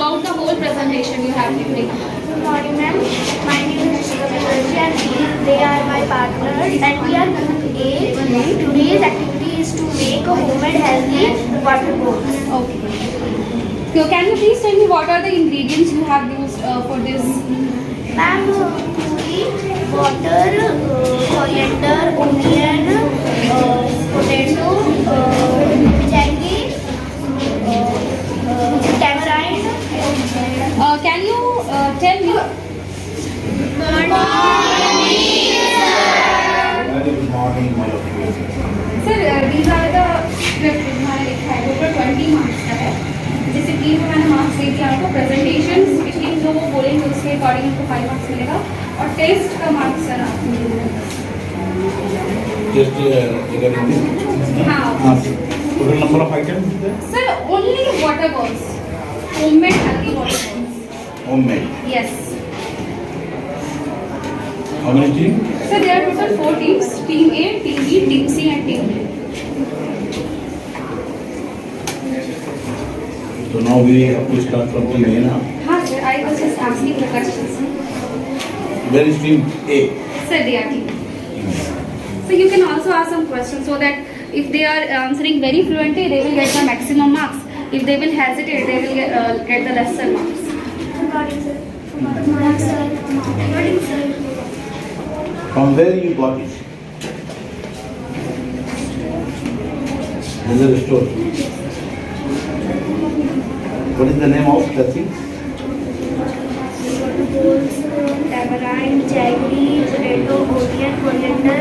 about the whole presentation you have been doing. Good morning, ma'am. My name is Shikha and they are my partners and we are Group A. Today's activity is to make a homemade healthy water bowl. Okay. So can you please tell me what are the ingredients you have used for this? Ma'am, water, coriander, onion, potato, jaggery, tamarind. Can you tell me? Good Very good morning, my love. Sir, these are the script हमारा लिखा है total 20 marks का है जैसे 3 में मैंने marks दे दिया आपको प्रेजेंटेशन स्पीकिंग जो वो बोलेंगे उसके अकॉर्डिंग आपको 5 मार्क्स मिलेगा और टेस्ट का मार्क्स सर आपको मिलेगा Just regarding हाँ total number of items is there? Sir only water balls homemade healthy water balls Homemade. Yes How many teams? Sir there are total 4 teams team A team B team C and team D So now we have to start from team A now. हाँ sir I was just asking the questions Where is team A? Sir they are team So you can also ask some questions so that if they are answering very fluently, they will get the maximum marks. If they will hesitate, they will get the lesser marks. morning, sir. Good morning, sir. Good morning, sir. From where you got it? This is a store. What is the name of the thing? Tamarind, jaggery, potato, onion, coriander,